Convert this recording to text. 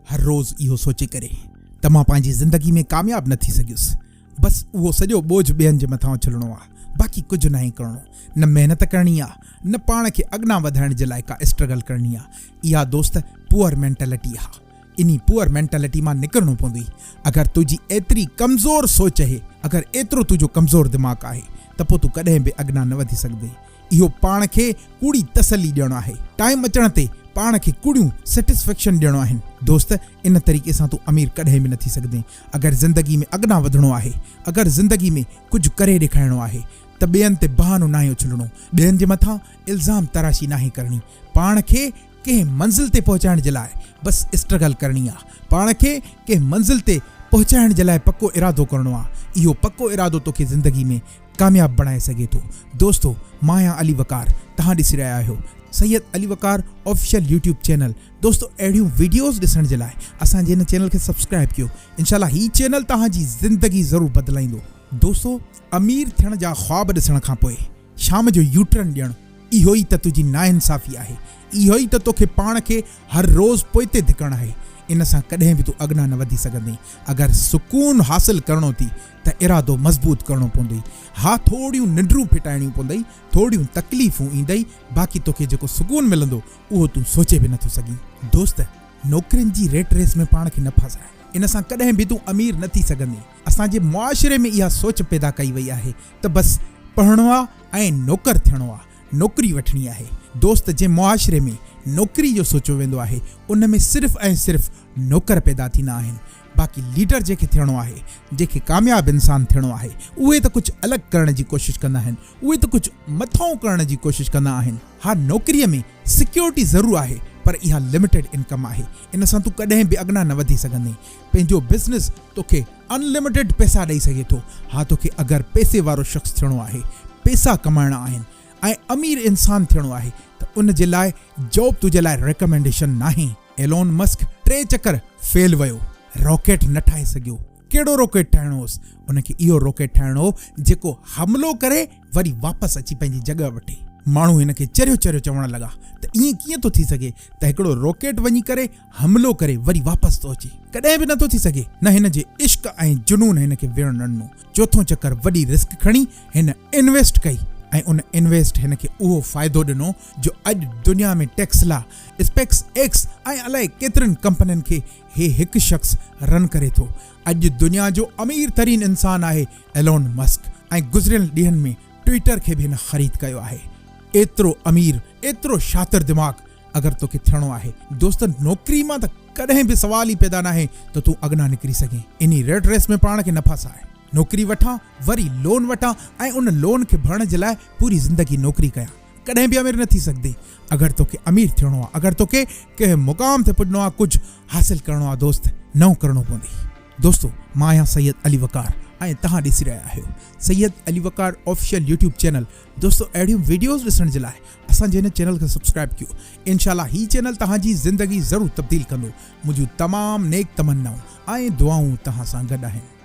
हर रोज़ इहो सोचे करे त मां पंहिंजी ज़िंदगी में कामयाब न थी सघियुसि। बस उहो सॼो बोझ ॿियनि जे मथां उछलणो आहे, बाक़ी कुझु न आहे करणो। न महिनत करणी आहे, न पाण खे अॻियां वधाइण जे लाइ का स्ट्रगल करणी आहे। इहा दोस्त पुअर मेंटेलिटी आहे। इन पुअर मेंटेलिटी मां निकिरणो पवंदी। अगरि तुंहिंजी एतिरी कमज़ोर सोच आहे, अगरि एतिरो तुंहिंजो कमज़ोर दिमाग़ आहे त पोइ तूं कॾहिं बि अॻियां न वधी सघंदे। इहो पाण खे कूड़ी तसली ॾियणो आहे। टाइम अचण ते पाण खे कूड़ियूं सेटिस्फेक्शन ॾियणो आहिनि। दोस्त, इन तरीक़े सां तूं अमीर कॾहिं बि न थी सघंदे। अगरि ज़िंदगी में अॻियां वधिणो आहे, अगरि ज़िंदगी में कुझु करे ॾेखारिणो आहे त ॿियनि ते बहानो न आहे उछलणो, ॿियनि जे मथां इल्ज़ाम तराशी न आहे करणी। पाण खे कंहिं मंज़िल ते पहुचाइण जे लाइ बसि स्ट्रगल करणी आहे। पाण खे कंहिं मंज़िल ते पहुचाइण जे लाइ पको इरादो करणो आहे। इहो पको इरादो तोखे ज़िंदगी में कामयाब बणाए सघे थो। दोस्तो, मां आहियां अली वकार, तव्हां ॾिसी रहिया आहियो सैयद अली वकार ऑफिशियल यूट्यूब चैनल। दोस्तो, अहिड़ियूं वीडियोज़ ॾिसण जे लाइ असांजे हिन चैनल खे सब्सक्राइब कयो। इंशाल्लाह हीउ चैनल तव्हांजी ज़िंदगी ज़रूरु बदिलाईंदो। दोस्तो, अमीर थियण जा ख्वाब ॾिसण खां पोइ शाम जो यूटर्न ॾियणु, इहो ई त तुंहिंजी नाइंसाफ़ी आहे। इहो ई त तोखे पाण खे हर रोज़ पोइते धिकणु आहे। इन सां कॾहिं बि तूं अॻियां न वधी सघंदे। अगरि सुकून हासिलु करणो थी त इरादो मज़बूत करणो पवंदई। हा, थोड़ियूं निंड्रूं फिटाइणियूं पवंदई, थोड़ियूं तकलीफ़ूं ईंदई, बाक़ी तोखे जेको सुकून मिलंदो उहो तूं सोचे बि नथो सघीं। दोस्त, नौकरियुनि जी रेट रेस में पाण खे न फासाए। इन सां कॾहिं बि तूं अमीर न थी सघंदे। असांजे मुआशिरे में इहा सोच पैदा कई वई आहे त बसि पढ़णो आहे ऐं नौकर थियणो आहे, नौकरी वठणी आहे। दोस्त, जे मुआशिरे में नौकरी जो सोचियो वेंदो आहे उन में सिर्फ़ ऐं सिर्फ़ नौकर पैदा थींदा आहिनि। बाक़ी लीडर जंहिंखे थियणो आहे, जंहिंखे कामयाब इंसान थियणो आहे, उहे त कुझु अलॻि करण जी कोशिशि कंदा आहिनि, उहे त कुझु मथां करण जी कोशिशि कंदा आहिनि। हा, नौकरीअ में सिक्योरिटी ज़रूरु आहे, पर इहा लिमिटेड इनकम आहे। इन सां तूं कॾहिं बि अॻियां न वधी सघंदे। पंहिंजो बिज़नेस तोखे अनलिमिटेड पैसा ॾेई सघे थो। हा, तोखे अगरि पैसे वारो शख़्स थियणो आहे, पैसा कमाइणा आहिनि ऐं अमीर इंसान थियणो आहे त उन जे लाइ जॉब तुंहिंजे लाइ रिकमेंडेशन नाहे। एलोन मस्क 3 चकर फेल वियो, रॉकेट न ठाहे सघियो। कहिड़ो रॉकेट ठाहिणो हुअसि? उनखे इहो रॉकेट ठाहिणो हो जेको हमिलो करे वरी वापसि अची पंहिंजी जॻह वठे। माण्हू हिन खे चरियो चरियो चवण लॻा त ईअं कीअं थो थी सघे त हिकिड़ो रॉकेट वञी करे हमिलो करे वरी वापसि थो अचे? कॾहिं बि नथो थी सघे। न हिन जे इश्क ऐं जुनून हिन खे वेहण न ॾिनो। 4थों चकर वॾी रिस्क खणी हिन इन्वेस्ट कई ऐं उन इन्वेस्ट हिन खे उहो फ़ाइदो ॾिनो जो अॼु दुनिया में टेस्ला, स्पेस एक्स ऐं अलाए केतिरनि कंपनियुनि खे हिकु शख़्स रन करे थो। अॼु दुनिया जो अमीर तरीन इंसान आहे एलोन मस्क ऐं गुज़िरियल ॾींहंनि में ट्विटर खे बि हिन ख़रीद कयो आहे। एतिरो अमीर, एतिरो शातिर दिमाग़ अगरि तोखे थियणो आहे, दोस्त, नौकरी मां त कॾहिं बि सवाल ई पैदा न आहे त तूं अॻियां निकिरी सघे। इन रेड रेस में पाण खे न फासाए। नौकरी वठां, वरी लोन वठां ऐं उन लोन खे भरण जे लाइ पूरी ज़िंदगी नौकरी कयां, कॾहिं बि अमीर न थी सघंदे। अगरि तोखे अमीर थियणो आहे, अगरि तोखे कंहिं मुक़ाम ते पुॼणो आहे, कुझु हासिलु करणो आहे, दोस्त, नओं करणो पवंदी। दोस्तो, मां आहियां सैयद अली वकार ऐं तव्हां ॾिसी रहिया आहियो सैयद अली वकार ऑफिशियल यूट्यूब चैनल। दोस्तो, अहिड़ियूं वीडियोज़ ॾिसण जे लाइ असांजे हिन चैनल खे सब्सक्राइब कयो। इंशाल्लाह हीउ चैनल तव्हांजी ज़िंदगी ज़रूरु तब्दील कंदो। मुंहिंजूं तमामु नेक तमन्नाऊं ऐं दुआऊं तव्हां सां गॾु आहिनि।